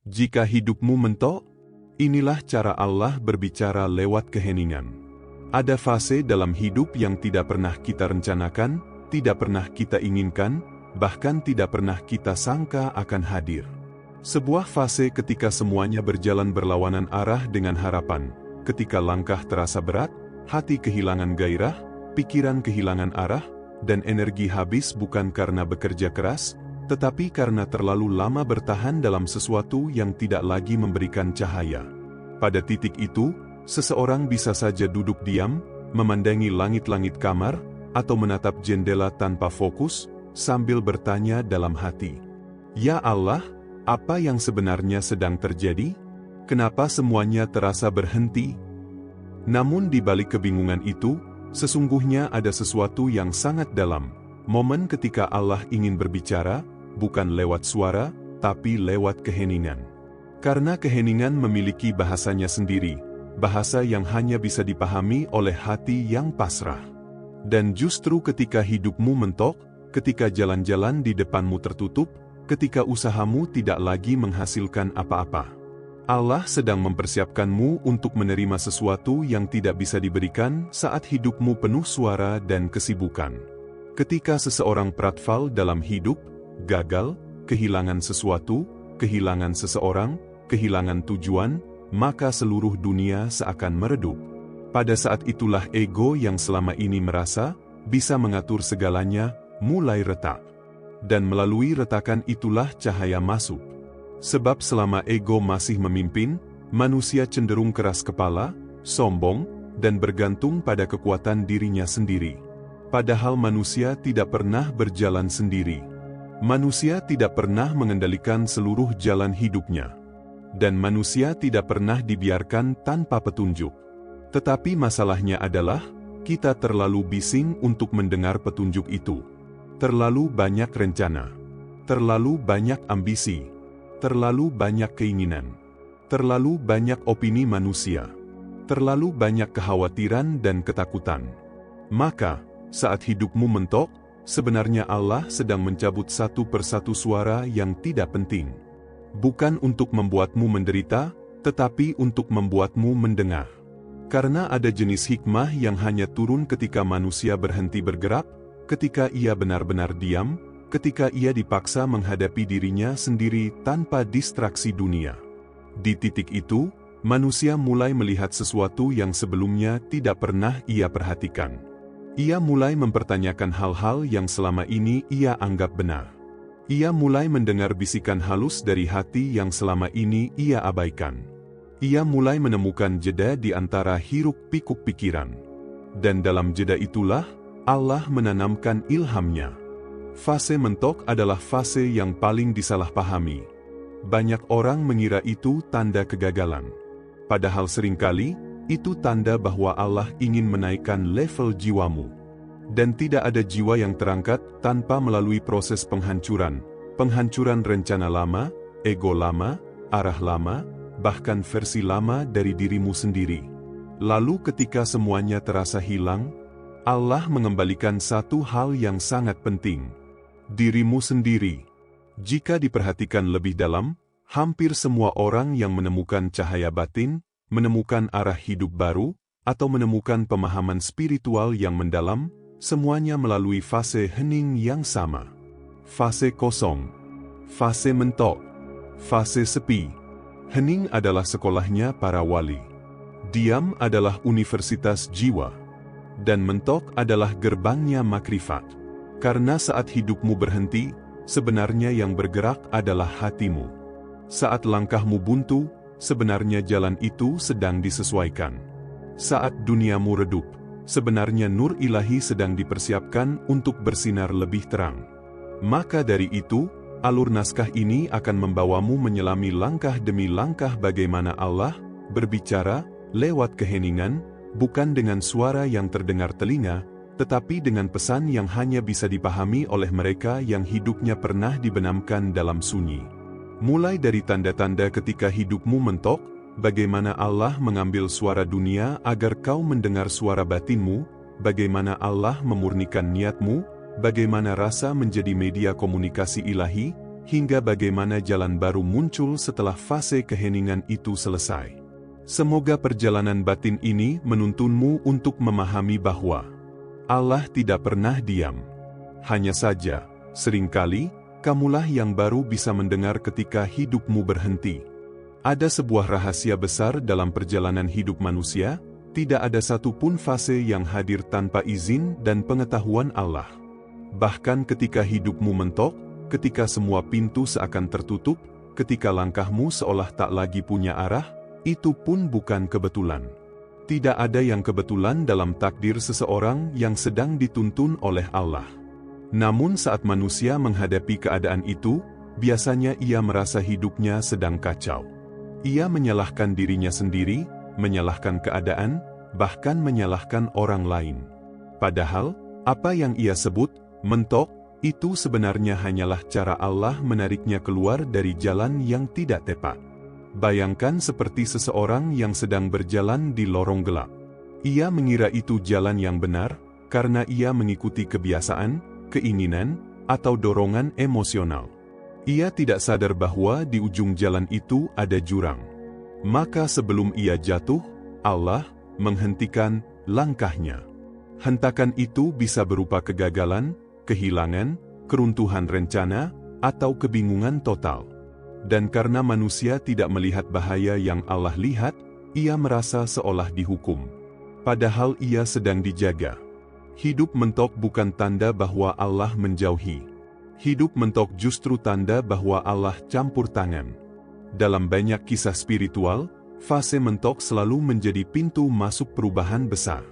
Jika hidupmu mentok, inilah cara Allah berbicara lewat keheningan. Ada fase dalam hidup yang tidak pernah kita rencanakan, tidak pernah kita inginkan, bahkan tidak pernah kita sangka akan hadir. Sebuah fase ketika semuanya berjalan berlawanan arah dengan harapan, ketika langkah terasa berat, hati kehilangan gairah, pikiran kehilangan arah, dan energi habis bukan karena bekerja keras, tetapi karena terlalu lama bertahan dalam sesuatu yang tidak lagi memberikan cahaya. Pada titik itu, seseorang bisa saja duduk diam, memandangi langit-langit kamar, atau menatap jendela tanpa fokus, sambil bertanya dalam hati, "Ya Allah, apa yang sebenarnya sedang terjadi? Kenapa semuanya terasa berhenti?" Namun di balik kebingungan itu, sesungguhnya ada sesuatu yang sangat dalam, momen ketika Allah ingin berbicara, bukan lewat suara, tapi lewat keheningan. Karena keheningan memiliki bahasanya sendiri, bahasa yang hanya bisa dipahami oleh hati yang pasrah. Dan justru ketika hidupmu mentok, ketika jalan-jalan di depanmu tertutup, ketika usahamu tidak lagi menghasilkan apa-apa, Allah sedang mempersiapkanmu untuk menerima sesuatu yang tidak bisa diberikan saat hidupmu penuh suara dan kesibukan. Ketika seseorang pratfal dalam hidup, gagal, kehilangan sesuatu, kehilangan seseorang, kehilangan tujuan, maka seluruh dunia seakan meredup. Pada saat itulah ego yang selama ini merasa bisa mengatur segalanya, mulai retak. Dan melalui retakan itulah cahaya masuk. Sebab selama ego masih memimpin, manusia cenderung keras kepala, sombong, dan bergantung pada kekuatan dirinya sendiri. Padahal manusia tidak pernah berjalan sendiri. Manusia tidak pernah mengendalikan seluruh jalan hidupnya. Dan manusia tidak pernah dibiarkan tanpa petunjuk. Tetapi masalahnya adalah, kita terlalu bising untuk mendengar petunjuk itu. Terlalu banyak rencana. Terlalu banyak ambisi. Terlalu banyak keinginan. Terlalu banyak opini manusia. Terlalu banyak kekhawatiran dan ketakutan. Maka, saat hidupmu mentok, sebenarnya Allah sedang mencabut satu persatu suara yang tidak penting. Bukan untuk membuatmu menderita, tetapi untuk membuatmu mendengar. Karena ada jenis hikmah yang hanya turun ketika manusia berhenti bergerak, ketika ia benar-benar diam, ketika ia dipaksa menghadapi dirinya sendiri tanpa distraksi dunia. Di titik itu, manusia mulai melihat sesuatu yang sebelumnya tidak pernah ia perhatikan. Ia mulai mempertanyakan hal-hal yang selama ini ia anggap benar. Ia mulai mendengar bisikan halus dari hati yang selama ini ia abaikan. Ia mulai menemukan jeda di antara hiruk-pikuk pikiran. Dan dalam jeda itulah, Allah menanamkan ilhamnya. Fase mentok adalah fase yang paling disalahpahami. Banyak orang mengira itu tanda kegagalan. Padahal seringkali, itu tanda bahwa Allah ingin menaikkan level jiwamu. Dan tidak ada jiwa yang terangkat tanpa melalui proses penghancuran. Penghancuran rencana lama, ego lama, arah lama, bahkan versi lama dari dirimu sendiri. Lalu ketika semuanya terasa hilang, Allah mengembalikan satu hal yang sangat penting. Dirimu sendiri. Jika diperhatikan lebih dalam, hampir semua orang yang menemukan cahaya batin, menemukan arah hidup baru, atau menemukan pemahaman spiritual yang mendalam, semuanya melalui fase hening yang sama. Fase kosong, fase mentok, fase sepi. Hening adalah sekolahnya para wali. Diam adalah universitas jiwa. Dan mentok adalah gerbangnya makrifat. Karena saat hidupmu berhenti, sebenarnya yang bergerak adalah hatimu. Saat langkahmu buntu, sebenarnya jalan itu sedang disesuaikan. Saat duniamu redup, sebenarnya nur ilahi sedang dipersiapkan untuk bersinar lebih terang. Maka dari itu, alur naskah ini akan membawamu menyelami langkah demi langkah bagaimana Allah berbicara lewat keheningan, bukan dengan suara yang terdengar telinga, tetapi dengan pesan yang hanya bisa dipahami oleh mereka yang hidupnya pernah dibenamkan dalam sunyi. Mulai dari tanda-tanda ketika hidupmu mentok, bagaimana Allah mengambil suara dunia agar kau mendengar suara batinmu, bagaimana Allah memurnikan niatmu, bagaimana rasa menjadi media komunikasi ilahi, hingga bagaimana jalan baru muncul setelah fase keheningan itu selesai. Semoga perjalanan batin ini menuntunmu untuk memahami bahwa Allah tidak pernah diam. Hanya saja, seringkali, kamulah yang baru bisa mendengar ketika hidupmu berhenti. Ada sebuah rahasia besar dalam perjalanan hidup manusia, tidak ada satupun fase yang hadir tanpa izin dan pengetahuan Allah. Bahkan ketika hidupmu mentok, ketika semua pintu seakan tertutup, ketika langkahmu seolah tak lagi punya arah, itu pun bukan kebetulan. Tidak ada yang kebetulan dalam takdir seseorang yang sedang dituntun oleh Allah. Namun saat manusia menghadapi keadaan itu, biasanya ia merasa hidupnya sedang kacau. Ia menyalahkan dirinya sendiri, menyalahkan keadaan, bahkan menyalahkan orang lain. Padahal, apa yang ia sebut mentok, itu sebenarnya hanyalah cara Allah menariknya keluar dari jalan yang tidak tepat. Bayangkan seperti seseorang yang sedang berjalan di lorong gelap. Ia mengira itu jalan yang benar, karena ia mengikuti kebiasaan, keinginan, atau dorongan emosional. Ia tidak sadar bahwa di ujung jalan itu ada jurang. Maka sebelum ia jatuh, Allah menghentikan langkahnya. Hentakan itu bisa berupa kegagalan, kehilangan, keruntuhan rencana, atau kebingungan total. Dan karena manusia tidak melihat bahaya yang Allah lihat, ia merasa seolah dihukum. Padahal ia sedang dijaga. Hidup mentok bukan tanda bahwa Allah menjauhi. Hidup mentok justru tanda bahwa Allah campur tangan. Dalam banyak kisah spiritual, fase mentok selalu menjadi pintu masuk perubahan besar.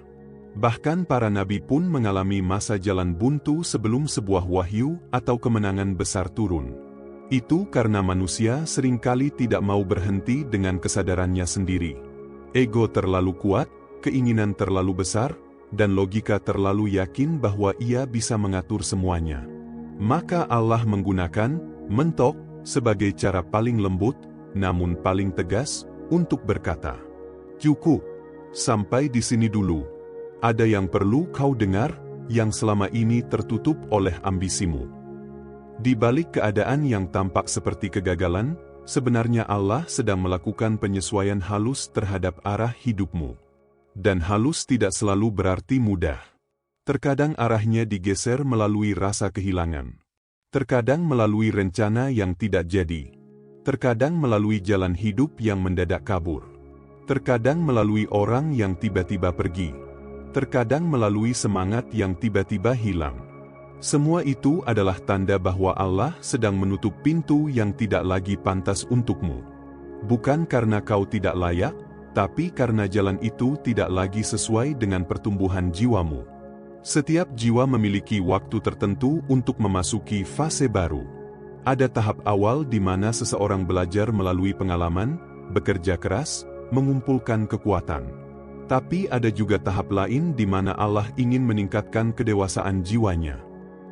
Bahkan para nabi pun mengalami masa jalan buntu sebelum sebuah wahyu atau kemenangan besar turun. Itu karena manusia seringkali tidak mau berhenti dengan kesadarannya sendiri. Ego terlalu kuat, keinginan terlalu besar, dan logika terlalu yakin bahwa ia bisa mengatur semuanya. Maka Allah menggunakan mentok sebagai cara paling lembut, namun paling tegas, untuk berkata, "Cukup, sampai di sini dulu. Ada yang perlu kau dengar, yang selama ini tertutup oleh ambisimu." Di balik keadaan yang tampak seperti kegagalan, sebenarnya Allah sedang melakukan penyesuaian halus terhadap arah hidupmu. Dan halus tidak selalu berarti mudah. Terkadang arahnya digeser melalui rasa kehilangan. Terkadang melalui rencana yang tidak jadi. Terkadang melalui jalan hidup yang mendadak kabur. Terkadang melalui orang yang tiba-tiba pergi. Terkadang melalui semangat yang tiba-tiba hilang. Semua itu adalah tanda bahwa Allah sedang menutup pintu yang tidak lagi pantas untukmu. Bukan karena kau tidak layak, tapi karena jalan itu tidak lagi sesuai dengan pertumbuhan jiwamu. Setiap jiwa memiliki waktu tertentu untuk memasuki fase baru. Ada tahap awal di mana seseorang belajar melalui pengalaman, bekerja keras, mengumpulkan kekuatan. Tapi ada juga tahap lain di mana Allah ingin meningkatkan kedewasaan jiwanya.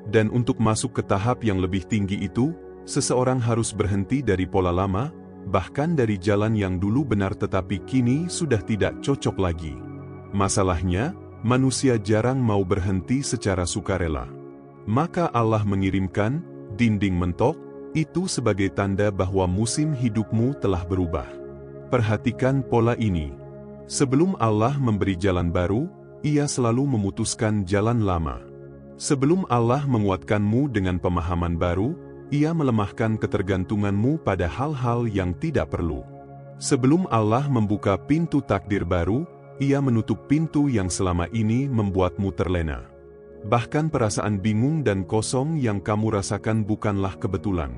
Dan untuk masuk ke tahap yang lebih tinggi itu, seseorang harus berhenti dari pola lama, bahkan dari jalan yang dulu benar tetapi kini sudah tidak cocok lagi. Masalahnya, manusia jarang mau berhenti secara sukarela. Maka Allah mengirimkan dinding mentok itu sebagai tanda bahwa musim hidupmu telah berubah. Perhatikan pola ini. Sebelum Allah memberi jalan baru, Ia selalu memutuskan jalan lama. Sebelum Allah menguatkanmu dengan pemahaman baru, Ia melemahkan ketergantunganmu pada hal-hal yang tidak perlu. Sebelum Allah membuka pintu takdir baru, Ia menutup pintu yang selama ini membuatmu terlena. Bahkan perasaan bingung dan kosong yang kamu rasakan bukanlah kebetulan.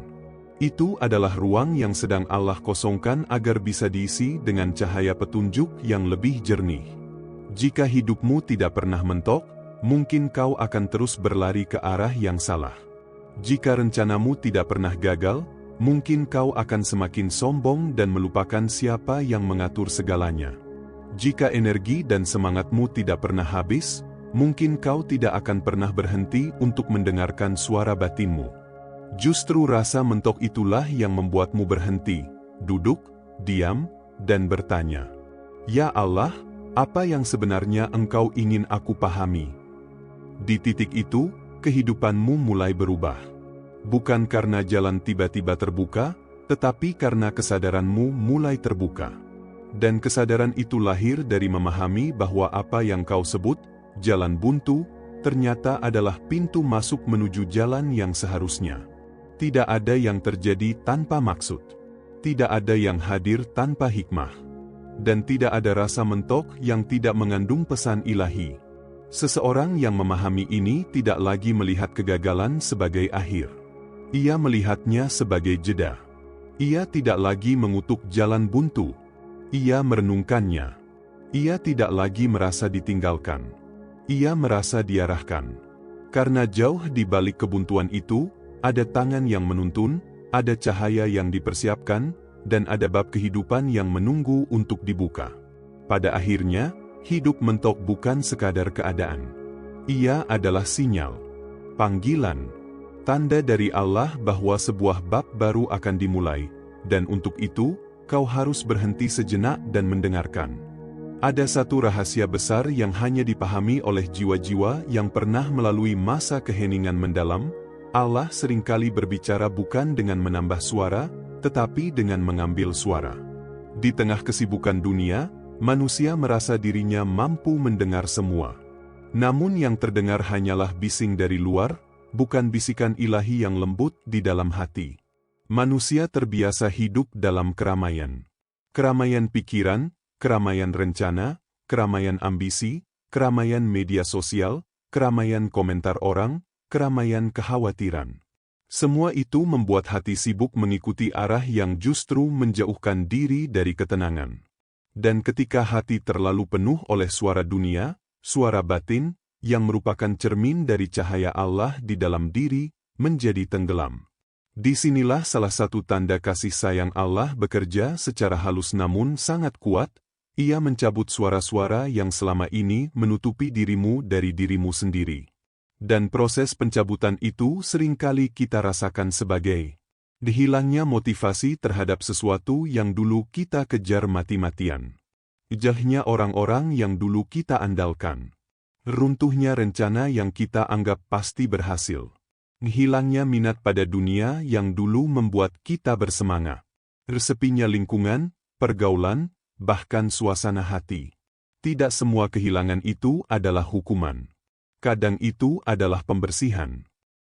Itu adalah ruang yang sedang Allah kosongkan agar bisa diisi dengan cahaya petunjuk yang lebih jernih. Jika hidupmu tidak pernah mentok, mungkin kau akan terus berlari ke arah yang salah. Jika rencanamu tidak pernah gagal, mungkin kau akan semakin sombong dan melupakan siapa yang mengatur segalanya. Jika energi dan semangatmu tidak pernah habis, mungkin kau tidak akan pernah berhenti untuk mendengarkan suara batinmu. Justru rasa mentok itulah yang membuatmu berhenti, duduk, diam, dan bertanya, "Ya Allah, apa yang sebenarnya Engkau ingin aku pahami?" Di titik itu, kehidupanmu mulai berubah. Bukan karena jalan tiba-tiba terbuka, tetapi karena kesadaranmu mulai terbuka. Dan kesadaran itu lahir dari memahami bahwa apa yang kau sebut jalan buntu, ternyata adalah pintu masuk menuju jalan yang seharusnya. Tidak ada yang terjadi tanpa maksud. Tidak ada yang hadir tanpa hikmah. Dan tidak ada rasa mentok yang tidak mengandung pesan ilahi. Seseorang yang memahami ini tidak lagi melihat kegagalan sebagai akhir. Ia melihatnya sebagai jeda. Ia tidak lagi mengutuk jalan buntu. Ia merenungkannya. Ia tidak lagi merasa ditinggalkan. Ia merasa diarahkan. Karena jauh di balik kebuntuan itu, ada tangan yang menuntun, ada cahaya yang dipersiapkan, dan ada bab kehidupan yang menunggu untuk dibuka. Pada akhirnya, hidup mentok bukan sekadar keadaan. Ia adalah sinyal, panggilan, tanda dari Allah bahwa sebuah bab baru akan dimulai, dan untuk itu, kau harus berhenti sejenak dan mendengarkan. Ada satu rahasia besar yang hanya dipahami oleh jiwa-jiwa yang pernah melalui masa keheningan mendalam. Allah seringkali berbicara bukan dengan menambah suara, tetapi dengan mengambil suara. Di tengah kesibukan dunia, manusia merasa dirinya mampu mendengar semua. Namun yang terdengar hanyalah bising dari luar, bukan bisikan ilahi yang lembut di dalam hati. Manusia terbiasa hidup dalam keramaian. Keramaian pikiran, keramaian rencana, keramaian ambisi, keramaian media sosial, keramaian komentar orang, keramaian kekhawatiran. Semua itu membuat hati sibuk mengikuti arah yang justru menjauhkan diri dari ketenangan. Dan ketika hati terlalu penuh oleh suara dunia, suara batin, yang merupakan cermin dari cahaya Allah di dalam diri, menjadi tenggelam. Disinilah salah satu tanda kasih sayang Allah bekerja secara halus namun sangat kuat. Ia mencabut suara-suara yang selama ini menutupi dirimu dari dirimu sendiri. Dan proses pencabutan itu seringkali kita rasakan sebagai dihilangnya motivasi terhadap sesuatu yang dulu kita kejar mati-matian. Jahnya orang-orang yang dulu kita andalkan. Runtuhnya rencana yang kita anggap pasti berhasil. Hilangnya minat pada dunia yang dulu membuat kita bersemangat. Resepinya lingkungan, pergaulan, bahkan suasana hati. Tidak semua kehilangan itu adalah hukuman. Kadang itu adalah pembersihan.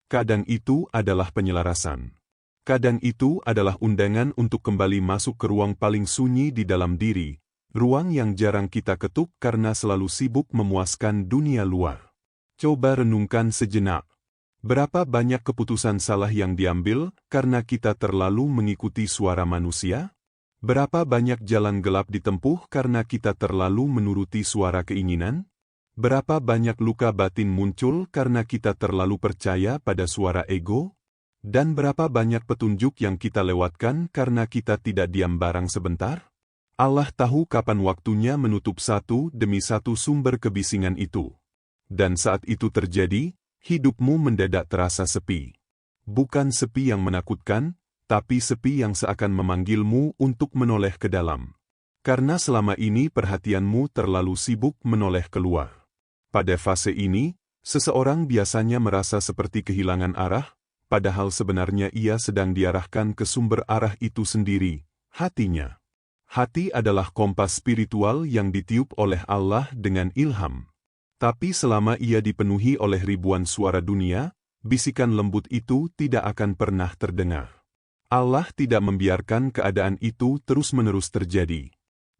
Kadang itu adalah penyelarasan. Kadang itu adalah undangan untuk kembali masuk ke ruang paling sunyi di dalam diri, ruang yang jarang kita ketuk karena selalu sibuk memuaskan dunia luar. Coba renungkan sejenak. Berapa banyak keputusan salah yang diambil karena kita terlalu mengikuti suara manusia? Berapa banyak jalan gelap ditempuh karena kita terlalu menuruti suara keinginan? Berapa banyak luka batin muncul karena kita terlalu percaya pada suara ego? Dan berapa banyak petunjuk yang kita lewatkan karena kita tidak diam barang sebentar? Allah tahu kapan waktunya menutup satu demi satu sumber kebisingan itu. Dan saat itu terjadi, hidupmu mendadak terasa sepi. Bukan sepi yang menakutkan, tapi sepi yang seakan memanggilmu untuk menoleh ke dalam. Karena selama ini perhatianmu terlalu sibuk menoleh keluar. Pada fase ini, seseorang biasanya merasa seperti kehilangan arah, padahal sebenarnya ia sedang diarahkan ke sumber arah itu sendiri, hatinya. Hati adalah kompas spiritual yang ditiup oleh Allah dengan ilham. Tapi selama ia dipenuhi oleh ribuan suara dunia, bisikan lembut itu tidak akan pernah terdengar. Allah tidak membiarkan keadaan itu terus-menerus terjadi.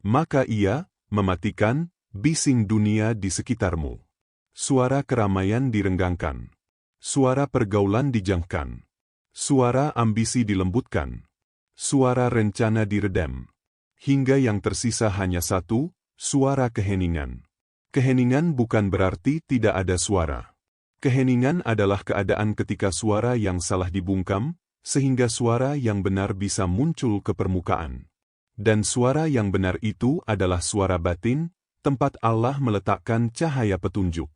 Maka ia mematikan bising dunia di sekitarmu. Suara keramaian direnggangkan. Suara pergaulan dijangkan. Suara ambisi dilembutkan. Suara rencana diredam. Hingga yang tersisa hanya satu, suara keheningan. Keheningan bukan berarti tidak ada suara. Keheningan adalah keadaan ketika suara yang salah dibungkam, sehingga suara yang benar bisa muncul ke permukaan. Dan suara yang benar itu adalah suara batin, tempat Allah meletakkan cahaya petunjuk.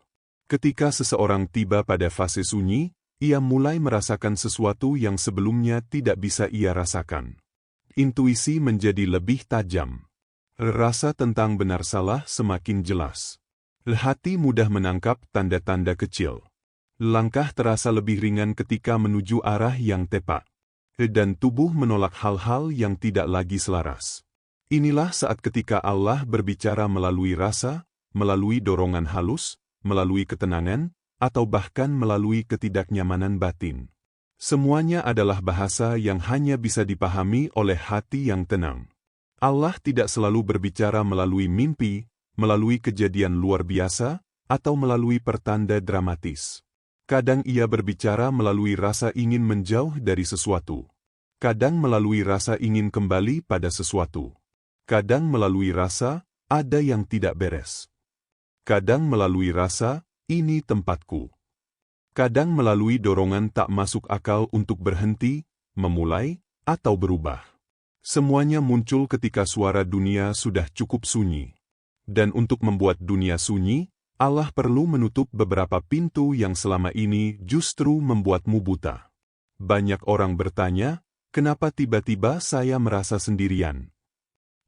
Ketika seseorang tiba pada fase sunyi, ia mulai merasakan sesuatu yang sebelumnya tidak bisa ia rasakan. Intuisi menjadi lebih tajam. Rasa tentang benar salah semakin jelas. Hati mudah menangkap tanda-tanda kecil. Langkah terasa lebih ringan ketika menuju arah yang tepat. Dan tubuh menolak hal-hal yang tidak lagi selaras. Inilah saat ketika Allah berbicara melalui rasa, melalui dorongan halus, melalui ketenangan, atau bahkan melalui ketidaknyamanan batin. Semuanya adalah bahasa yang hanya bisa dipahami oleh hati yang tenang. Allah tidak selalu berbicara melalui mimpi, melalui kejadian luar biasa, atau melalui pertanda dramatis. Kadang ia berbicara melalui rasa ingin menjauh dari sesuatu. Kadang melalui rasa ingin kembali pada sesuatu. Kadang melalui rasa, ada yang tidak beres. Kadang melalui rasa, ini tempatku. Kadang melalui dorongan tak masuk akal untuk berhenti, memulai, atau berubah. Semuanya muncul ketika suara dunia sudah cukup sunyi. Dan untuk membuat dunia sunyi, Allah perlu menutup beberapa pintu yang selama ini justru membuatmu buta. Banyak orang bertanya, kenapa tiba-tiba saya merasa sendirian?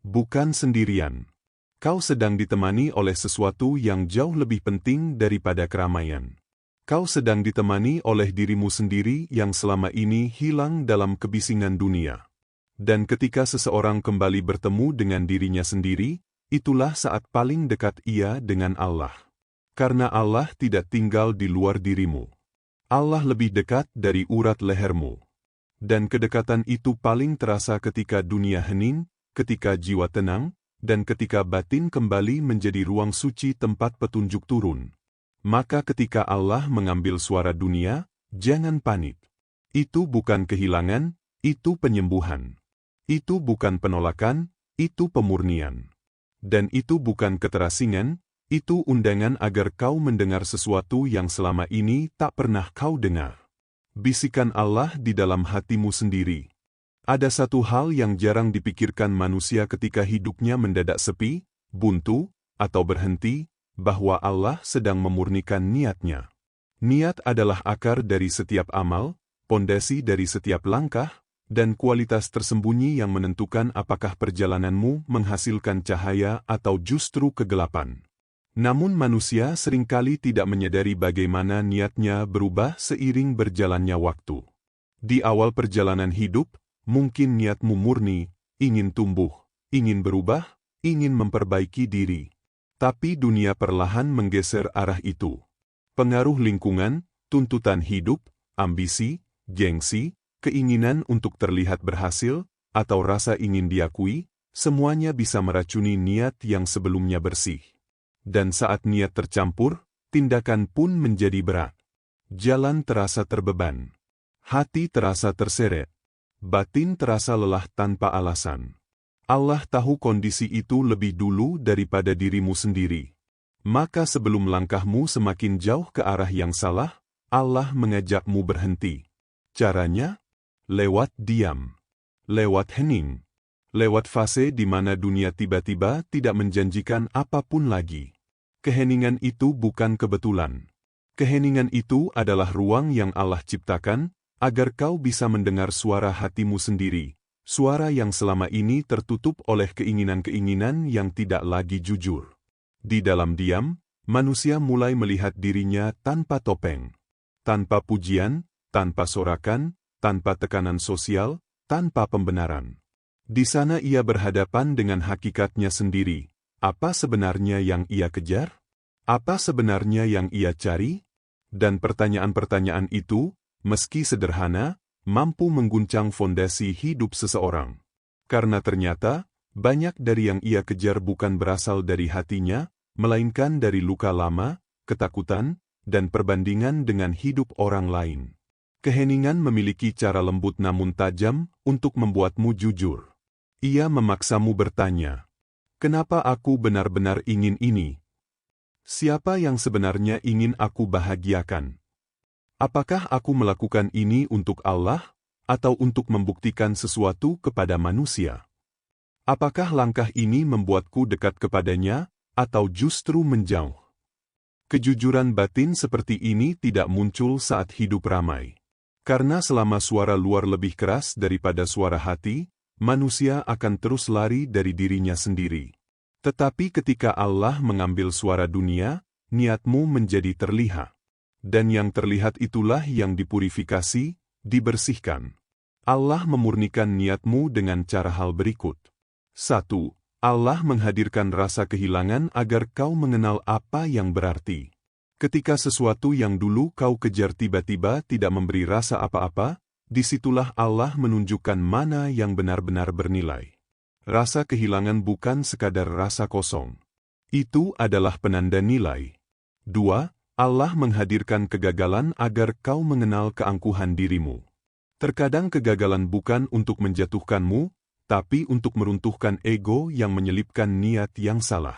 Bukan sendirian. Kau sedang ditemani oleh sesuatu yang jauh lebih penting daripada keramaian. Kau sedang ditemani oleh dirimu sendiri yang selama ini hilang dalam kebisingan dunia. Dan ketika seseorang kembali bertemu dengan dirinya sendiri, itulah saat paling dekat ia dengan Allah. Karena Allah tidak tinggal di luar dirimu. Allah lebih dekat dari urat lehermu. Dan kedekatan itu paling terasa ketika dunia hening, ketika jiwa tenang, dan ketika batin kembali menjadi ruang suci tempat petunjuk turun. Maka ketika Allah mengambil suara dunia, jangan panik. Itu bukan kehilangan, itu penyembuhan. Itu bukan penolakan, itu pemurnian. Dan itu bukan keterasingan, itu undangan agar kau mendengar sesuatu yang selama ini tak pernah kau dengar. Bisikan Allah di dalam hatimu sendiri. Ada satu hal yang jarang dipikirkan manusia ketika hidupnya mendadak sepi, buntu, atau berhenti, bahwa Allah sedang memurnikan niatnya. Niat adalah akar dari setiap amal, pondasi dari setiap langkah, dan kualitas tersembunyi yang menentukan apakah perjalananmu menghasilkan cahaya atau justru kegelapan. Namun manusia seringkali tidak menyadari bagaimana niatnya berubah seiring berjalannya waktu. Di awal perjalanan hidup, mungkin niatmu murni, ingin tumbuh, ingin berubah, ingin memperbaiki diri. Tapi dunia perlahan menggeser arah itu. Pengaruh lingkungan, tuntutan hidup, ambisi, gengsi, keinginan untuk terlihat berhasil, atau rasa ingin diakui, semuanya bisa meracuni niat yang sebelumnya bersih. Dan saat niat tercampur, tindakan pun menjadi berat. Jalan terasa terbeban. Hati terasa terseret. Batin terasa lelah tanpa alasan. Allah tahu kondisi itu lebih dulu daripada dirimu sendiri. Maka sebelum langkahmu semakin jauh ke arah yang salah, Allah mengajakmu berhenti. Caranya? Lewat diam. Lewat hening. Lewat fase di mana dunia tiba-tiba tidak menjanjikan apapun lagi. Keheningan itu bukan kebetulan. Keheningan itu adalah ruang yang Allah ciptakan, agar kau bisa mendengar suara hatimu sendiri, suara yang selama ini tertutup oleh keinginan-keinginan yang tidak lagi jujur. Di dalam diam, manusia mulai melihat dirinya tanpa topeng, tanpa pujian, tanpa sorakan, tanpa tekanan sosial, tanpa pembenaran. Di sana ia berhadapan dengan hakikatnya sendiri. Apa sebenarnya yang ia kejar? Apa sebenarnya yang ia cari? Dan pertanyaan-pertanyaan itu, meski sederhana, mampu mengguncang fondasi hidup seseorang. Karena ternyata, banyak dari yang ia kejar bukan berasal dari hatinya, melainkan dari luka lama, ketakutan, dan perbandingan dengan hidup orang lain. Keheningan memiliki cara lembut namun tajam untuk membuatmu jujur. Ia memaksamu bertanya, kenapa aku benar-benar ingin ini? Siapa yang sebenarnya ingin aku bahagiakan? Apakah aku melakukan ini untuk Allah, atau untuk membuktikan sesuatu kepada manusia? Apakah langkah ini membuatku dekat kepadanya, atau justru menjauh? Kejujuran batin seperti ini tidak muncul saat hidup ramai. Karena selama suara luar lebih keras daripada suara hati, manusia akan terus lari dari dirinya sendiri. Tetapi ketika Allah mengambil suara dunia, niatmu menjadi terlihat. Dan yang terlihat itulah yang dipurifikasi, dibersihkan. Allah memurnikan niatmu dengan cara hal berikut. 1. Allah menghadirkan rasa kehilangan agar kau mengenal apa yang berarti. Ketika sesuatu yang dulu kau kejar tiba-tiba tidak memberi rasa apa-apa, disitulah Allah menunjukkan mana yang benar-benar bernilai. Rasa kehilangan bukan sekadar rasa kosong. Itu adalah penanda nilai. 2. Allah menghadirkan kegagalan agar kau mengenal keangkuhan dirimu. Terkadang kegagalan bukan untuk menjatuhkanmu, tapi untuk meruntuhkan ego yang menyelipkan niat yang salah.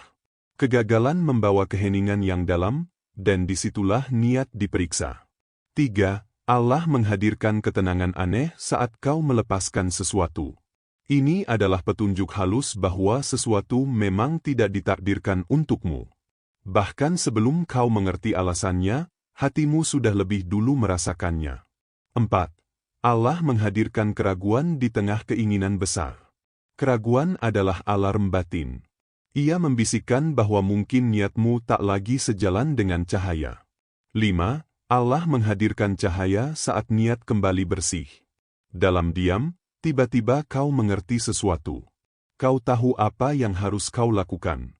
Kegagalan membawa keheningan yang dalam, dan disitulah niat diperiksa. 3. Allah menghadirkan ketenangan aneh saat kau melepaskan sesuatu. Ini adalah petunjuk halus bahwa sesuatu memang tidak ditakdirkan untukmu. Bahkan sebelum kau mengerti alasannya, hatimu sudah lebih dulu merasakannya. 4. Allah menghadirkan keraguan di tengah keinginan besar. Keraguan adalah alarm batin. Ia membisikkan bahwa mungkin niatmu tak lagi sejalan dengan cahaya. 5. Allah menghadirkan cahaya saat niat kembali bersih. Dalam diam, tiba-tiba kau mengerti sesuatu. Kau tahu apa yang harus kau lakukan.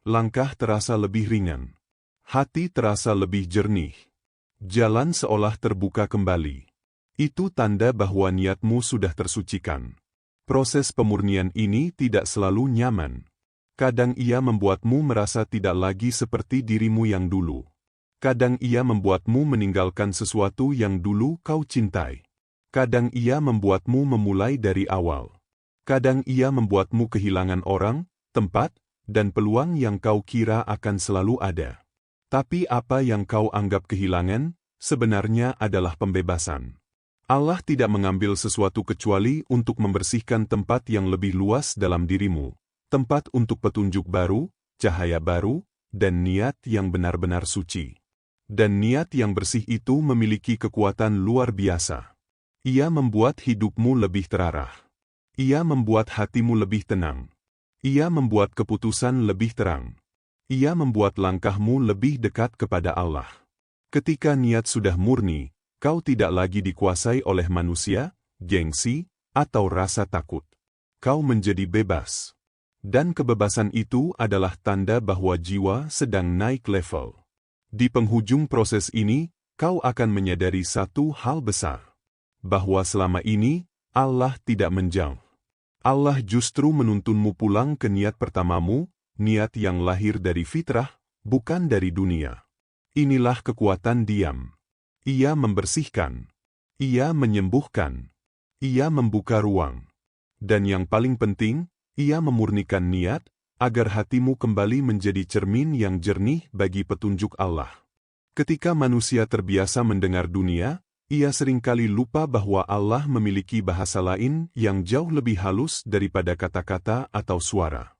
Langkah terasa lebih ringan. Hati terasa lebih jernih. Jalan seolah terbuka kembali. Itu tanda bahwa niatmu sudah tersucikan. Proses pemurnian ini tidak selalu nyaman. Kadang ia membuatmu merasa tidak lagi seperti dirimu yang dulu. Kadang ia membuatmu meninggalkan sesuatu yang dulu kau cintai. Kadang ia membuatmu memulai dari awal. Kadang ia membuatmu kehilangan orang, tempat, dan peluang yang kau kira akan selalu ada. Tapi apa yang kau anggap kehilangan, sebenarnya adalah pembebasan. Allah tidak mengambil sesuatu kecuali untuk membersihkan tempat yang lebih luas dalam dirimu, tempat untuk petunjuk baru, cahaya baru, dan niat yang benar-benar suci. Dan niat yang bersih itu memiliki kekuatan luar biasa. Ia membuat hidupmu lebih terarah. Ia membuat hatimu lebih tenang. Ia membuat keputusan lebih terang. Ia membuat langkahmu lebih dekat kepada Allah. Ketika niat sudah murni, kau tidak lagi dikuasai oleh manusia, gengsi, atau rasa takut. Kau menjadi bebas. Dan kebebasan itu adalah tanda bahwa jiwa sedang naik level. Di penghujung proses ini, kau akan menyadari satu hal besar. Bahwa selama ini, Allah tidak menjauh. Allah justru menuntunmu pulang ke niat pertamamu, niat yang lahir dari fitrah, bukan dari dunia. Inilah kekuatan diam. Ia membersihkan. Ia menyembuhkan. Ia membuka ruang. Dan yang paling penting, ia memurnikan niat, agar hatimu kembali menjadi cermin yang jernih bagi petunjuk Allah. Ketika manusia terbiasa mendengar dunia, ia seringkali lupa bahwa Allah memiliki bahasa lain yang jauh lebih halus daripada kata-kata atau suara.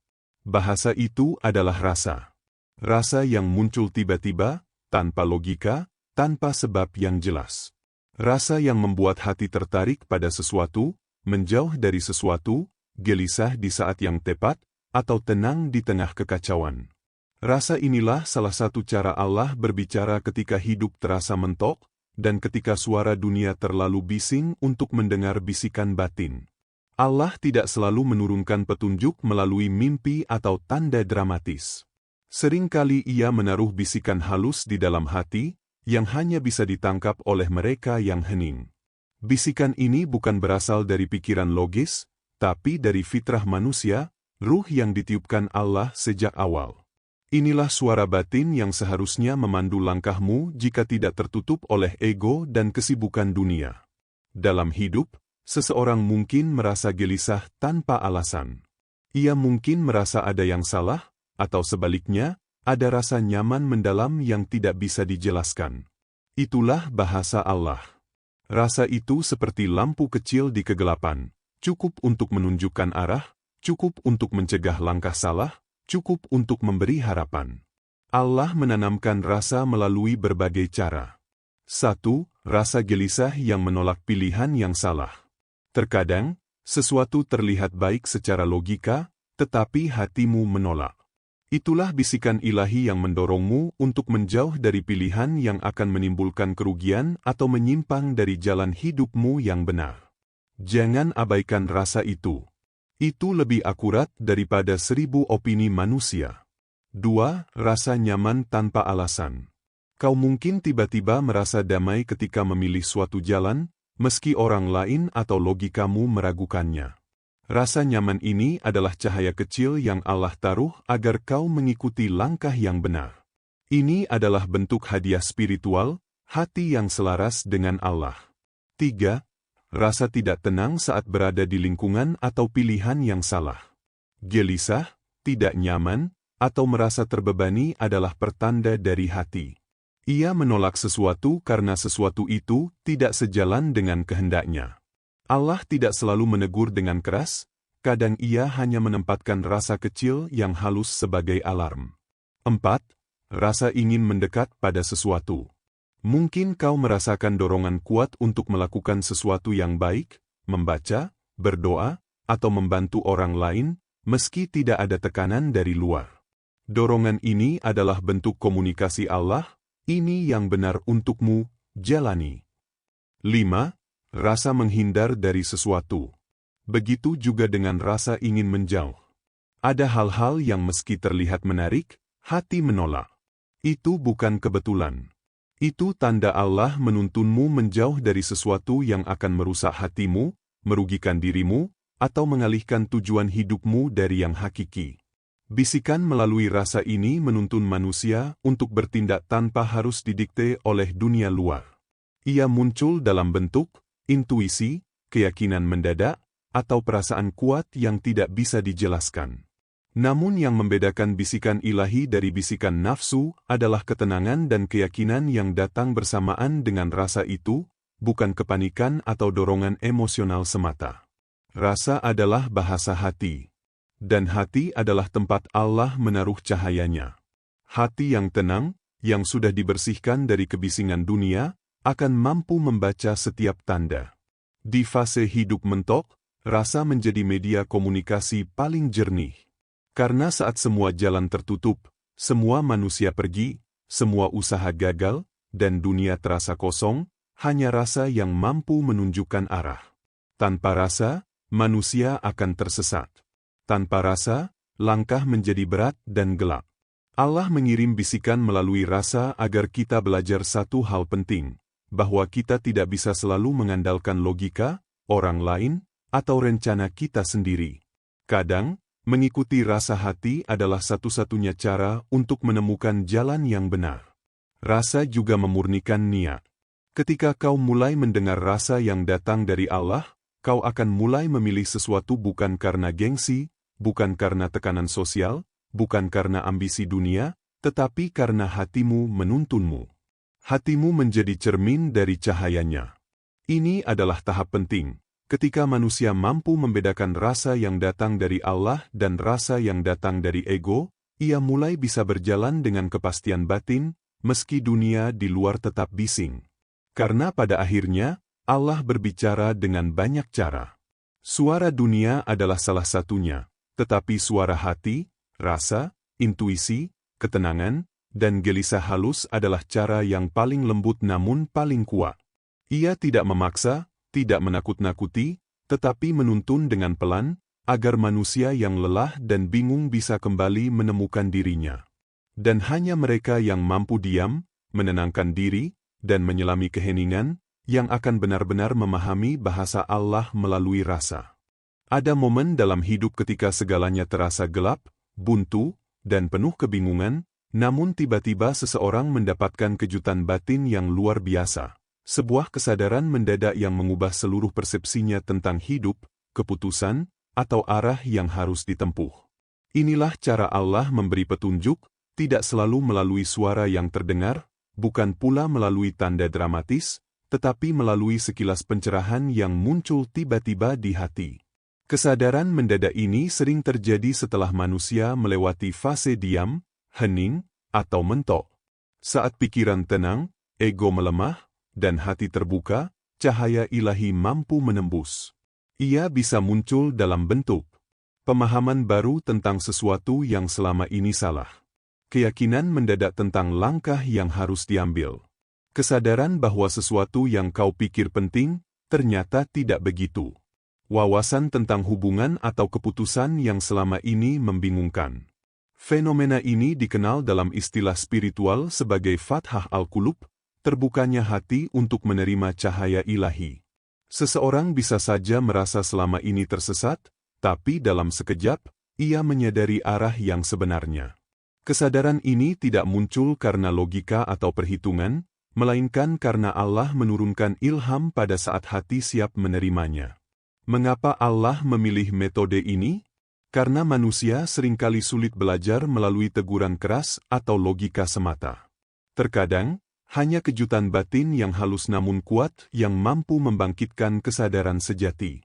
Bahasa itu adalah rasa. Rasa yang muncul tiba-tiba, tanpa logika, tanpa sebab yang jelas. Rasa yang membuat hati tertarik pada sesuatu, menjauh dari sesuatu, gelisah di saat yang tepat, atau tenang di tengah kekacauan. Rasa inilah salah satu cara Allah berbicara ketika hidup terasa mentok, dan ketika suara dunia terlalu bising untuk mendengar bisikan batin. Allah tidak selalu menurunkan petunjuk melalui mimpi atau tanda dramatis. Seringkali ia menaruh bisikan halus di dalam hati, yang hanya bisa ditangkap oleh mereka yang hening. Bisikan ini bukan berasal dari pikiran logis, tapi dari fitrah manusia, ruh yang ditiupkan Allah sejak awal. Inilah suara batin yang seharusnya memandu langkahmu jika tidak tertutup oleh ego dan kesibukan dunia. Dalam hidup, seseorang mungkin merasa gelisah tanpa alasan. Ia mungkin merasa ada yang salah, atau sebaliknya, ada rasa nyaman mendalam yang tidak bisa dijelaskan. Itulah bahasa Allah. Rasa itu seperti lampu kecil di kegelapan, cukup untuk menunjukkan arah, cukup untuk mencegah langkah salah, cukup untuk memberi harapan. Allah menanamkan rasa melalui berbagai cara. 1. Rasa gelisah yang menolak pilihan yang salah. Terkadang, sesuatu terlihat baik secara logika, tetapi hatimu menolak. Itulah bisikan ilahi yang mendorongmu untuk menjauh dari pilihan yang akan menimbulkan kerugian atau menyimpang dari jalan hidupmu yang benar. Jangan abaikan rasa itu. Itu lebih akurat daripada 1000 opini manusia. 2. Rasa nyaman tanpa alasan. Kau mungkin tiba-tiba merasa damai ketika memilih suatu jalan, meski orang lain atau logikamu meragukannya. Rasa nyaman ini adalah cahaya kecil yang Allah taruh agar kau mengikuti langkah yang benar. Ini adalah bentuk hadiah spiritual, hati yang selaras dengan Allah. 3. Rasa tidak tenang saat berada di lingkungan atau pilihan yang salah. Gelisah, tidak nyaman, atau merasa terbebani adalah pertanda dari hati. Ia menolak sesuatu karena sesuatu itu tidak sejalan dengan kehendaknya. Allah tidak selalu menegur dengan keras, kadang Ia hanya menempatkan rasa kecil yang halus sebagai alarm. 4. Rasa ingin mendekat pada sesuatu. Mungkin kau merasakan dorongan kuat untuk melakukan sesuatu yang baik, membaca, berdoa, atau membantu orang lain, meski tidak ada tekanan dari luar. Dorongan ini adalah bentuk komunikasi Allah, ini yang benar untukmu, jalani. 5. Rasa menghindar dari sesuatu. Begitu juga dengan rasa ingin menjauh. Ada hal-hal yang meski terlihat menarik, hati menolak. Itu bukan kebetulan. Itu tanda Allah menuntunmu menjauh dari sesuatu yang akan merusak hatimu, merugikan dirimu, atau mengalihkan tujuan hidupmu dari yang hakiki. Bisikan melalui rasa ini menuntun manusia untuk bertindak tanpa harus didikte oleh dunia luar. Ia muncul dalam bentuk intuisi, keyakinan mendadak, atau perasaan kuat yang tidak bisa dijelaskan. Namun yang membedakan bisikan ilahi dari bisikan nafsu adalah ketenangan dan keyakinan yang datang bersamaan dengan rasa itu, bukan kepanikan atau dorongan emosional semata. Rasa adalah bahasa hati. Dan hati adalah tempat Allah menaruh cahayanya. Hati yang tenang, yang sudah dibersihkan dari kebisingan dunia, akan mampu membaca setiap tanda. Di fase hidup mentok, rasa menjadi media komunikasi paling jernih. Karena saat semua jalan tertutup, semua manusia pergi, semua usaha gagal, dan dunia terasa kosong, hanya rasa yang mampu menunjukkan arah. Tanpa rasa, manusia akan tersesat. Tanpa rasa, langkah menjadi berat dan gelap. Allah mengirim bisikan melalui rasa agar kita belajar satu hal penting, bahwa kita tidak bisa selalu mengandalkan logika, orang lain, atau rencana kita sendiri. Kadang, mengikuti rasa hati adalah satu-satunya cara untuk menemukan jalan yang benar. Rasa juga memurnikan niat. Ketika kau mulai mendengar rasa yang datang dari Allah, kau akan mulai memilih sesuatu bukan karena gengsi, bukan karena tekanan sosial, bukan karena ambisi dunia, tetapi karena hatimu menuntunmu. Hatimu menjadi cermin dari cahayanya. Ini adalah tahap penting, ketika manusia mampu membedakan rasa yang datang dari Allah dan rasa yang datang dari ego, ia mulai bisa berjalan dengan kepastian batin, meski dunia di luar tetap bising. Karena pada akhirnya, Allah berbicara dengan banyak cara. Suara dunia adalah salah satunya, tetapi suara hati, rasa, intuisi, ketenangan, dan gelisah halus adalah cara yang paling lembut namun paling kuat. Ia tidak memaksa, tidak menakut-nakuti, tetapi menuntun dengan pelan, agar manusia yang lelah dan bingung bisa kembali menemukan dirinya. Dan hanya mereka yang mampu diam, menenangkan diri, dan menyelami keheningan, yang akan benar-benar memahami bahasa Allah melalui rasa. Ada momen dalam hidup ketika segalanya terasa gelap, buntu, dan penuh kebingungan, namun tiba-tiba seseorang mendapatkan kejutan batin yang luar biasa. Sebuah kesadaran mendadak yang mengubah seluruh persepsinya tentang hidup, keputusan, atau arah yang harus ditempuh. Inilah cara Allah memberi petunjuk, tidak selalu melalui suara yang terdengar, bukan pula melalui tanda dramatis, tetapi melalui sekilas pencerahan yang muncul tiba-tiba di hati. Kesadaran mendadak ini sering terjadi setelah manusia melewati fase diam, hening, atau mentok. Saat pikiran tenang, ego melemah, dan hati terbuka, cahaya ilahi mampu menembus. Ia bisa muncul dalam bentuk Pemahaman baru tentang sesuatu yang selama ini salah. Keyakinan mendadak tentang langkah yang harus diambil. Kesadaran bahwa sesuatu yang kau pikir penting, ternyata tidak begitu. Wawasan tentang hubungan atau keputusan yang selama ini membingungkan. Fenomena ini dikenal dalam istilah spiritual sebagai fathah al-qulub, terbukanya hati untuk menerima cahaya ilahi. Seseorang bisa saja merasa selama ini tersesat, tapi dalam sekejap, ia menyadari arah yang sebenarnya. Kesadaran ini tidak muncul karena logika atau perhitungan, melainkan karena Allah menurunkan ilham pada saat hati siap menerimanya. Mengapa Allah memilih metode ini? Karena manusia seringkali sulit belajar melalui teguran keras atau logika semata. Terkadang, hanya kejutan batin yang halus namun kuat yang mampu membangkitkan kesadaran sejati.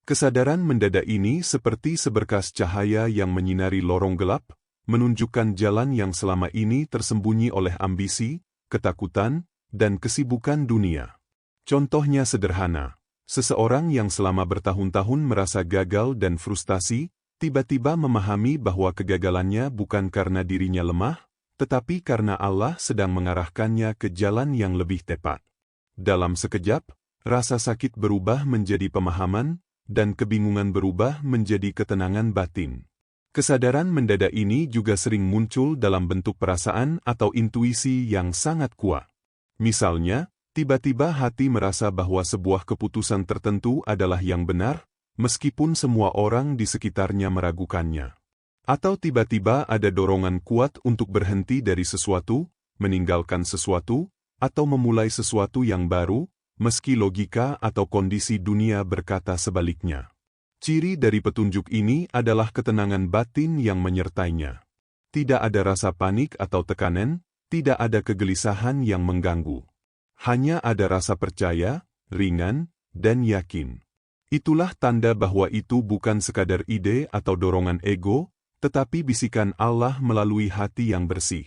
Kesadaran mendadak ini seperti seberkas cahaya yang menyinari lorong gelap, menunjukkan jalan yang selama ini tersembunyi oleh ambisi, ketakutan, dan kesibukan dunia. Contohnya sederhana, seseorang yang selama bertahun-tahun merasa gagal dan frustasi, tiba-tiba memahami bahwa kegagalannya bukan karena dirinya lemah, tetapi karena Allah sedang mengarahkannya ke jalan yang lebih tepat. Dalam sekejap, rasa sakit berubah menjadi pemahaman, dan kebingungan berubah menjadi ketenangan batin. Kesadaran mendadak ini juga sering muncul dalam bentuk perasaan atau intuisi yang sangat kuat. Misalnya, tiba-tiba hati merasa bahwa sebuah keputusan tertentu adalah yang benar, meskipun semua orang di sekitarnya meragukannya. Atau tiba-tiba ada dorongan kuat untuk berhenti dari sesuatu, meninggalkan sesuatu, atau memulai sesuatu yang baru, meski logika atau kondisi dunia berkata sebaliknya. Ciri dari petunjuk ini adalah ketenangan batin yang menyertainya. Tidak ada rasa panik atau tekanan, tidak ada kegelisahan yang mengganggu. Hanya ada rasa percaya, ringan, dan yakin. Itulah tanda bahwa itu bukan sekadar ide atau dorongan ego, tetapi bisikan Allah melalui hati yang bersih.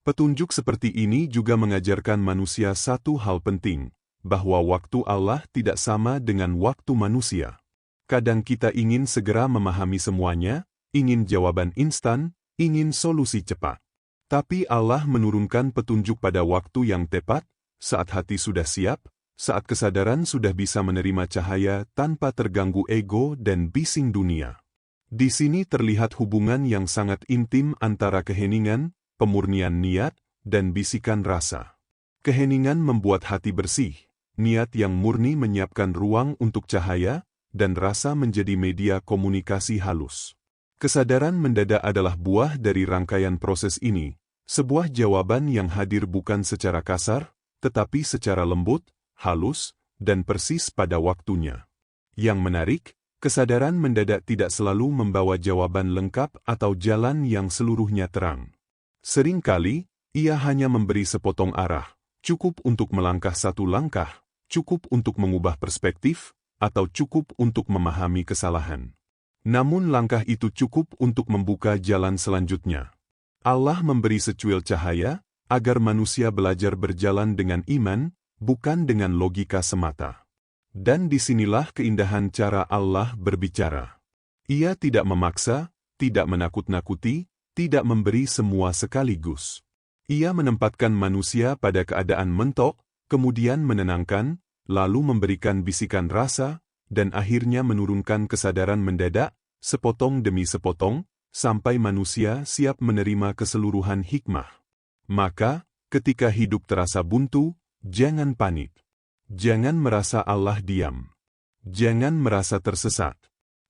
Petunjuk seperti ini juga mengajarkan manusia satu hal penting, bahwa waktu Allah tidak sama dengan waktu manusia. Kadang kita ingin segera memahami semuanya, ingin jawaban instan, ingin solusi cepat. Tapi Allah menurunkan petunjuk pada waktu yang tepat, saat hati sudah siap, saat kesadaran sudah bisa menerima cahaya tanpa terganggu ego dan bising dunia. Di sini terlihat hubungan yang sangat intim antara keheningan, pemurnian niat, dan bisikan rasa. Keheningan membuat hati bersih. Niat yang murni menyiapkan ruang untuk cahaya, dan rasa menjadi media komunikasi halus. Kesadaran mendadak adalah buah dari rangkaian proses ini, sebuah jawaban yang hadir bukan secara kasar, tetapi secara lembut, halus, dan persis pada waktunya. Yang menarik, kesadaran mendadak tidak selalu membawa jawaban lengkap atau jalan yang seluruhnya terang. Seringkali, ia hanya memberi sepotong arah, cukup untuk melangkah satu langkah, cukup untuk mengubah perspektif, atau cukup untuk memahami kesalahan. Namun langkah itu cukup untuk membuka jalan selanjutnya. Allah memberi secuil cahaya, agar manusia belajar berjalan dengan iman, bukan dengan logika semata. Dan disinilah keindahan cara Allah berbicara. Ia tidak memaksa, tidak menakut-nakuti, tidak memberi semua sekaligus. Ia menempatkan manusia pada keadaan mentok, kemudian menenangkan, lalu memberikan bisikan rasa, dan akhirnya menurunkan kesadaran mendadak, sepotong demi sepotong, sampai manusia siap menerima keseluruhan hikmah. Maka, ketika hidup terasa buntu, jangan panik. Jangan merasa Allah diam. Jangan merasa tersesat.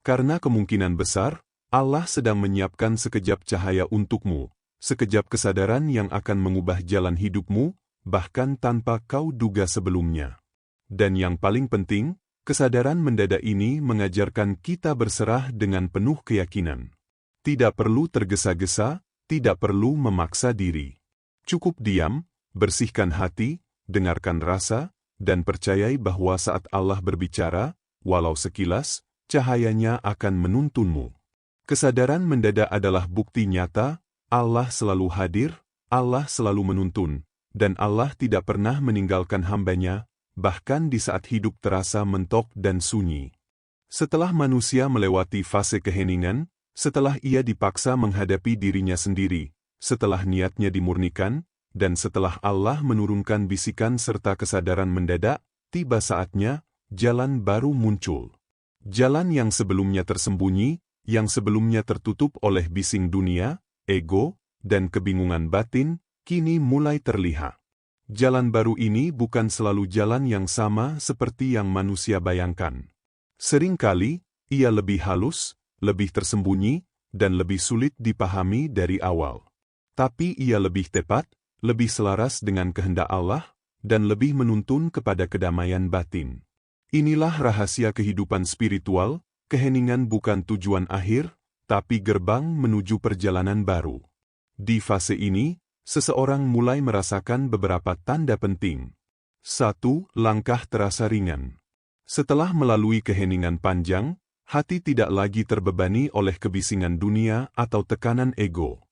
Karena kemungkinan besar, Allah sedang menyiapkan sekejap cahaya untukmu, sekejap kesadaran yang akan mengubah jalan hidupmu, bahkan tanpa kau duga sebelumnya. Dan yang paling penting, kesadaran mendadak ini mengajarkan kita berserah dengan penuh keyakinan. Tidak perlu tergesa-gesa, tidak perlu memaksa diri. Cukup diam, bersihkan hati, dengarkan rasa, dan percayai bahwa saat Allah berbicara, walau sekilas, cahayanya akan menuntunmu. Kesadaran mendadak adalah bukti nyata, Allah selalu hadir, Allah selalu menuntun, dan Allah tidak pernah meninggalkan hamba-Nya, bahkan di saat hidup terasa mentok dan sunyi. Setelah manusia melewati fase keheningan, Setelah ia dipaksa menghadapi dirinya sendiri, setelah niatnya dimurnikan, dan setelah Allah menurunkan bisikan serta kesadaran mendadak, tiba saatnya, jalan baru muncul. Jalan yang sebelumnya tersembunyi, yang sebelumnya tertutup oleh bising dunia, ego, dan kebingungan batin, kini mulai terlihat. Jalan baru ini bukan selalu jalan yang sama seperti yang manusia bayangkan. Seringkali, ia lebih halus, lebih tersembunyi, dan lebih sulit dipahami dari awal. Tapi ia lebih tepat, lebih selaras dengan kehendak Allah, dan lebih menuntun kepada kedamaian batin. Inilah rahasia kehidupan spiritual, keheningan bukan tujuan akhir, tapi gerbang menuju perjalanan baru. Di fase ini, seseorang mulai merasakan beberapa tanda penting. 1. Langkah terasa ringan. Setelah melalui keheningan panjang, hati tidak lagi terbebani oleh kebisingan dunia atau tekanan ego.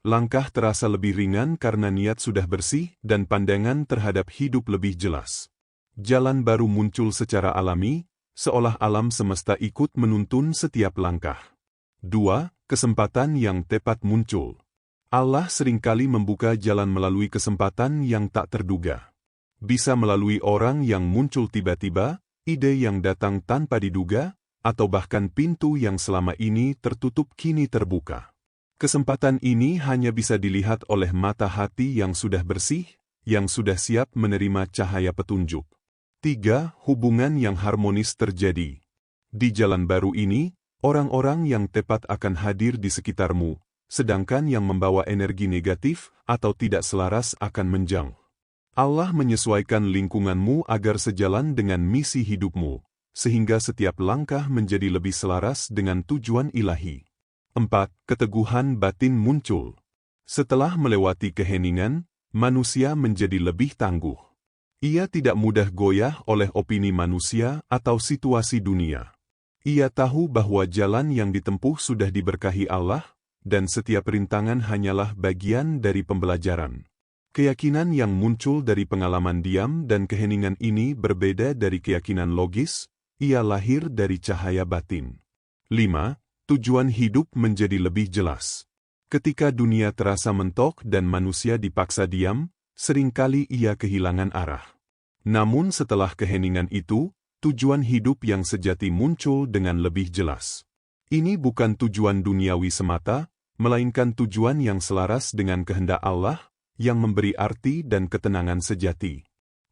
Langkah terasa lebih ringan karena niat sudah bersih dan pandangan terhadap hidup lebih jelas. Jalan baru muncul secara alami, seolah alam semesta ikut menuntun setiap langkah. 2. Kesempatan yang tepat muncul. Allah seringkali membuka jalan melalui kesempatan yang tak terduga. Bisa melalui orang yang muncul tiba-tiba, ide yang datang tanpa diduga, atau bahkan pintu yang selama ini tertutup kini terbuka. Kesempatan ini hanya bisa dilihat oleh mata hati yang sudah bersih, yang sudah siap menerima cahaya petunjuk. 3. Hubungan yang harmonis terjadi. Di jalan baru ini, orang-orang yang tepat akan hadir di sekitarmu, sedangkan yang membawa energi negatif atau tidak selaras akan menjauh. Allah menyesuaikan lingkunganmu agar sejalan dengan misi hidupmu, sehingga setiap langkah menjadi lebih selaras dengan tujuan ilahi. 4. Keteguhan batin muncul. Setelah melewati keheningan, manusia menjadi lebih tangguh. Ia tidak mudah goyah oleh opini manusia atau situasi dunia. Ia tahu bahwa jalan yang ditempuh sudah diberkahi Allah, dan setiap rintangan hanyalah bagian dari pembelajaran. Keyakinan yang muncul dari pengalaman diam dan keheningan ini berbeda dari keyakinan logis, ia lahir dari cahaya batin. 5. Tujuan hidup menjadi lebih jelas. Ketika dunia terasa mentok dan manusia dipaksa diam, seringkali ia kehilangan arah. Namun setelah keheningan itu, tujuan hidup yang sejati muncul dengan lebih jelas. Ini bukan tujuan duniawi semata, melainkan tujuan yang selaras dengan kehendak Allah, yang memberi arti dan ketenangan sejati.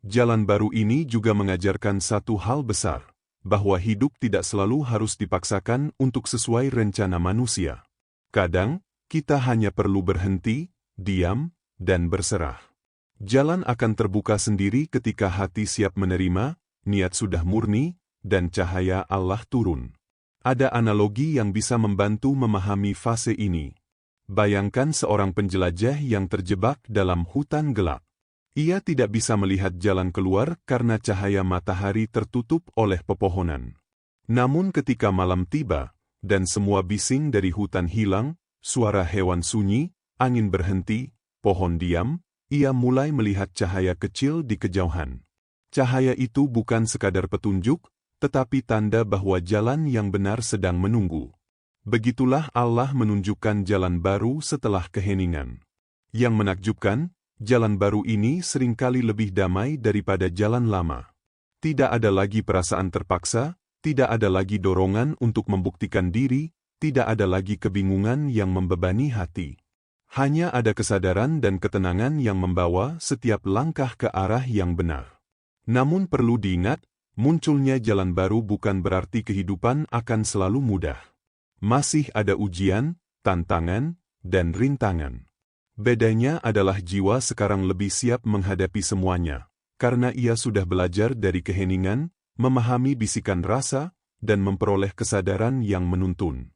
Jalan baru ini juga mengajarkan satu hal besar, bahwa hidup tidak selalu harus dipaksakan untuk sesuai rencana manusia. Kadang, kita hanya perlu berhenti, diam, dan berserah. Jalan akan terbuka sendiri ketika hati siap menerima, niat sudah murni, dan cahaya Allah turun. Ada analogi yang bisa membantu memahami fase ini. Bayangkan seorang penjelajah yang terjebak dalam hutan gelap. Ia tidak bisa melihat jalan keluar karena cahaya matahari tertutup oleh pepohonan. Namun ketika malam tiba, dan semua bising dari hutan hilang, suara hewan sunyi, angin berhenti, pohon diam, ia mulai melihat cahaya kecil di kejauhan. Cahaya itu bukan sekadar petunjuk, tetapi tanda bahwa jalan yang benar sedang menunggu. Begitulah Allah menunjukkan jalan baru setelah keheningan. Yang menakjubkan, jalan baru ini seringkali lebih damai daripada jalan lama. Tidak ada lagi perasaan terpaksa, tidak ada lagi dorongan untuk membuktikan diri, tidak ada lagi kebingungan yang membebani hati. Hanya ada kesadaran dan ketenangan yang membawa setiap langkah ke arah yang benar. Namun perlu diingat, munculnya jalan baru bukan berarti kehidupan akan selalu mudah. Masih ada ujian, tantangan, dan rintangan. Bedanya adalah jiwa sekarang lebih siap menghadapi semuanya, karena ia sudah belajar dari keheningan, memahami bisikan rasa, dan memperoleh kesadaran yang menuntun.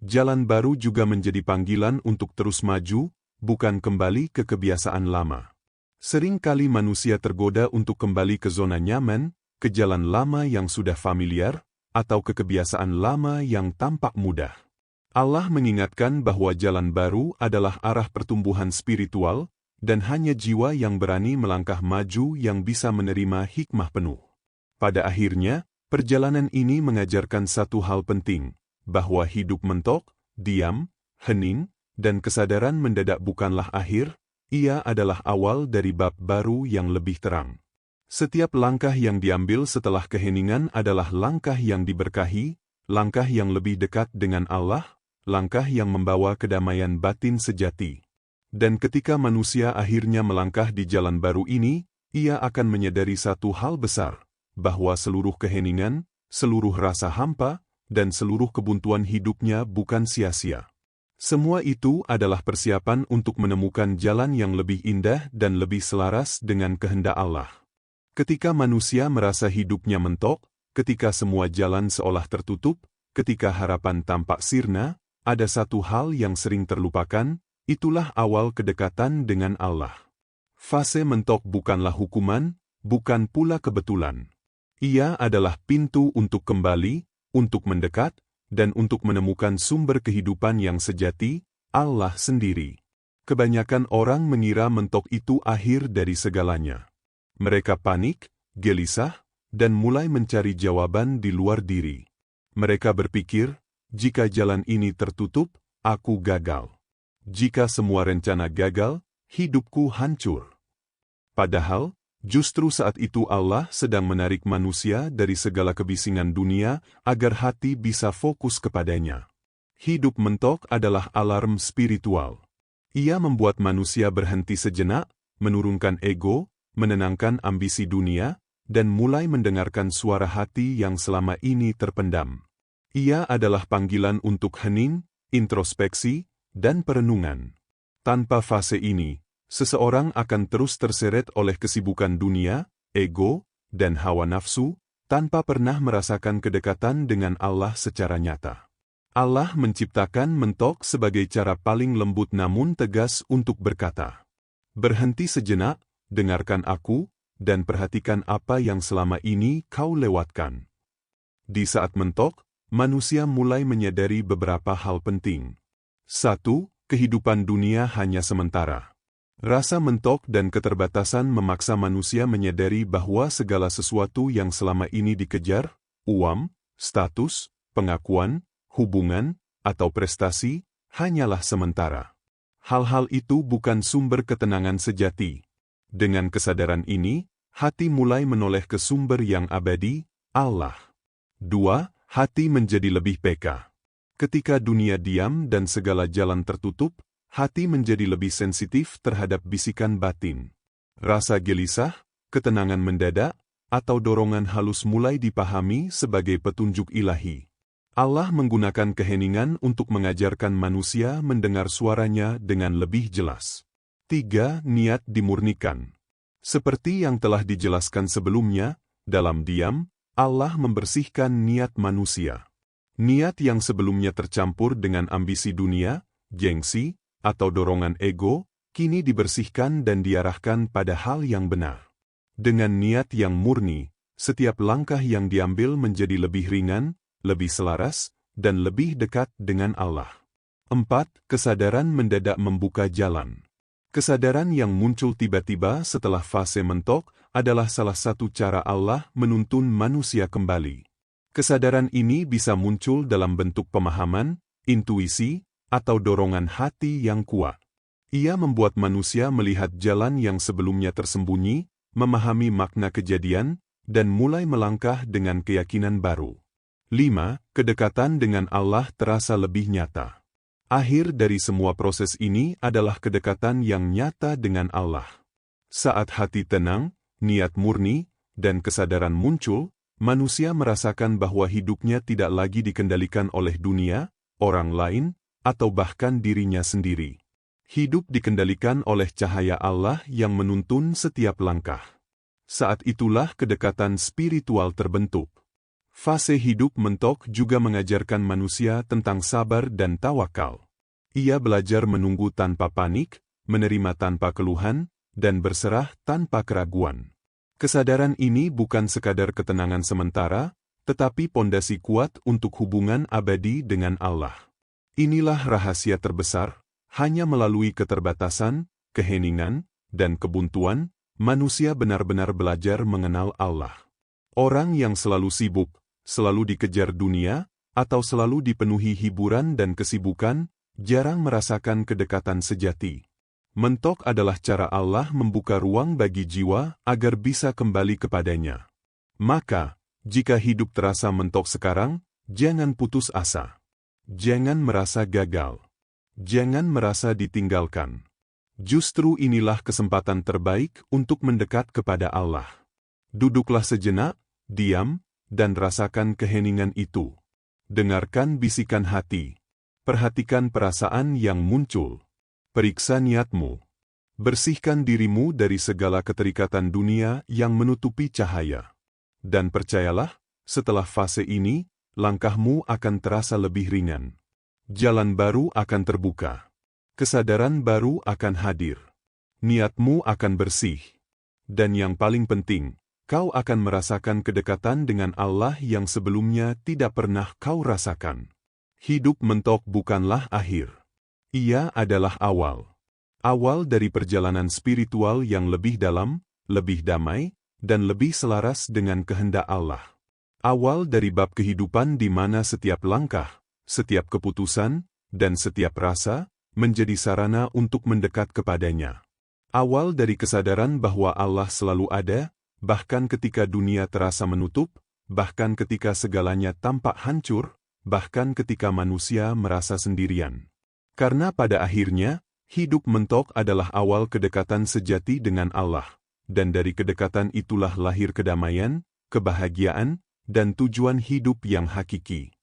Jalan baru juga menjadi panggilan untuk terus maju, bukan kembali ke kebiasaan lama. Seringkali manusia tergoda untuk kembali ke zona nyaman, ke jalan lama yang sudah familiar, atau ke kebiasaan lama yang tampak mudah. Allah mengingatkan bahwa jalan baru adalah arah pertumbuhan spiritual, dan hanya jiwa yang berani melangkah maju yang bisa menerima hikmah penuh. Pada akhirnya, perjalanan ini mengajarkan satu hal penting, bahwa hidup mentok, diam, hening, dan kesadaran mendadak bukanlah akhir, ia adalah awal dari bab baru yang lebih terang. Setiap langkah yang diambil setelah keheningan adalah langkah yang diberkahi, langkah yang lebih dekat dengan Allah, langkah yang membawa kedamaian batin sejati. Dan ketika manusia akhirnya melangkah di jalan baru ini, ia akan menyadari satu hal besar, bahwa seluruh keheningan, seluruh rasa hampa, dan seluruh kebuntuan hidupnya bukan sia-sia. Semua itu adalah persiapan untuk menemukan jalan yang lebih indah dan lebih selaras dengan kehendak Allah. Ketika manusia merasa hidupnya mentok, ketika semua jalan seolah tertutup, ketika harapan tampak sirna, ada satu hal yang sering terlupakan, itulah awal kedekatan dengan Allah. Fase mentok bukanlah hukuman, bukan pula kebetulan. Ia adalah pintu untuk kembali, untuk mendekat, dan untuk menemukan sumber kehidupan yang sejati, Allah sendiri. Kebanyakan orang mengira mentok itu akhir dari segalanya. Mereka panik, gelisah, dan mulai mencari jawaban di luar diri. Mereka berpikir, jika jalan ini tertutup, aku gagal. Jika semua rencana gagal, hidupku hancur. Padahal, justru saat itu Allah sedang menarik manusia dari segala kebisingan dunia agar hati bisa fokus kepadanya. Hidup mentok adalah alarm spiritual. Ia membuat manusia berhenti sejenak, menurunkan ego, menenangkan ambisi dunia, dan mulai mendengarkan suara hati yang selama ini terpendam. Ia adalah panggilan untuk hening, introspeksi, dan perenungan. Tanpa fase ini, seseorang akan terus terseret oleh kesibukan dunia, ego, dan hawa nafsu, tanpa pernah merasakan kedekatan dengan Allah secara nyata. Allah menciptakan mentok sebagai cara paling lembut namun tegas untuk berkata, "Berhenti sejenak, dengarkan aku, dan perhatikan apa yang selama ini kau lewatkan." Di saat mentok, manusia mulai menyadari beberapa hal penting. 1. Kehidupan dunia hanya sementara. Rasa mentok dan keterbatasan memaksa manusia menyadari bahwa segala sesuatu yang selama ini dikejar, uang, status, pengakuan, hubungan, atau prestasi, hanyalah sementara. Hal-hal itu bukan sumber ketenangan sejati. Dengan kesadaran ini, hati mulai menoleh ke sumber yang abadi, Allah. 2. Hati menjadi lebih peka. Ketika dunia diam dan segala jalan tertutup, hati menjadi lebih sensitif terhadap bisikan batin. Rasa gelisah, ketenangan mendadak, atau dorongan halus mulai dipahami sebagai petunjuk ilahi. Allah menggunakan keheningan untuk mengajarkan manusia mendengar suaranya dengan lebih jelas. 3. Niat dimurnikan. Seperti yang telah dijelaskan sebelumnya, dalam diam, Allah membersihkan niat manusia. Niat yang sebelumnya tercampur dengan ambisi dunia, gengsi, atau dorongan ego, kini dibersihkan dan diarahkan pada hal yang benar. Dengan niat yang murni, setiap langkah yang diambil menjadi lebih ringan, lebih selaras, dan lebih dekat dengan Allah. 4. Kesadaran mendadak membuka jalan. Kesadaran yang muncul tiba-tiba setelah fase mentok adalah salah satu cara Allah menuntun manusia kembali. Kesadaran ini bisa muncul dalam bentuk pemahaman, intuisi, atau dorongan hati yang kuat. Ia membuat manusia melihat jalan yang sebelumnya tersembunyi, memahami makna kejadian, dan mulai melangkah dengan keyakinan baru. 5. Kedekatan dengan Allah terasa lebih nyata. Akhir dari semua proses ini adalah kedekatan yang nyata dengan Allah. Saat hati tenang, niat murni, dan kesadaran muncul, manusia merasakan bahwa hidupnya tidak lagi dikendalikan oleh dunia, orang lain, atau bahkan dirinya sendiri. Hidup dikendalikan oleh cahaya Allah yang menuntun setiap langkah. Saat itulah kedekatan spiritual terbentuk. Fase hidup mentok juga mengajarkan manusia tentang sabar dan tawakal. Ia belajar menunggu tanpa panik, menerima tanpa keluhan, dan berserah tanpa keraguan. Kesadaran ini bukan sekadar ketenangan sementara, tetapi pondasi kuat untuk hubungan abadi dengan Allah. Inilah rahasia terbesar, hanya melalui keterbatasan, keheningan, dan kebuntuan, manusia benar-benar belajar mengenal Allah. Orang yang selalu sibuk, selalu dikejar dunia, atau selalu dipenuhi hiburan dan kesibukan, jarang merasakan kedekatan sejati. Mentok adalah cara Allah membuka ruang bagi jiwa agar bisa kembali kepadanya. Maka, jika hidup terasa mentok sekarang, jangan putus asa. Jangan merasa gagal. Jangan merasa ditinggalkan. Justru inilah kesempatan terbaik untuk mendekat kepada Allah. Duduklah sejenak, diam, dan rasakan keheningan itu. Dengarkan bisikan hati. Perhatikan perasaan yang muncul. Periksa niatmu. Bersihkan dirimu dari segala keterikatan dunia yang menutupi cahaya. Dan percayalah, setelah fase ini, langkahmu akan terasa lebih ringan. Jalan baru akan terbuka. Kesadaran baru akan hadir. Niatmu akan bersih. Dan yang paling penting, kau akan merasakan kedekatan dengan Allah yang sebelumnya tidak pernah kau rasakan. Hidup mentok bukanlah akhir. Ia adalah awal. Awal dari perjalanan spiritual yang lebih dalam, lebih damai, dan lebih selaras dengan kehendak Allah. Awal dari bab kehidupan di mana setiap langkah, setiap keputusan, dan setiap rasa, menjadi sarana untuk mendekat kepadanya. Awal dari kesadaran bahwa Allah selalu ada, bahkan ketika dunia terasa menutup, bahkan ketika segalanya tampak hancur, bahkan ketika manusia merasa sendirian. Karena pada akhirnya, hidup mentok adalah awal kedekatan sejati dengan Allah, dan dari kedekatan itulah lahir kedamaian, kebahagiaan, dan tujuan hidup yang hakiki.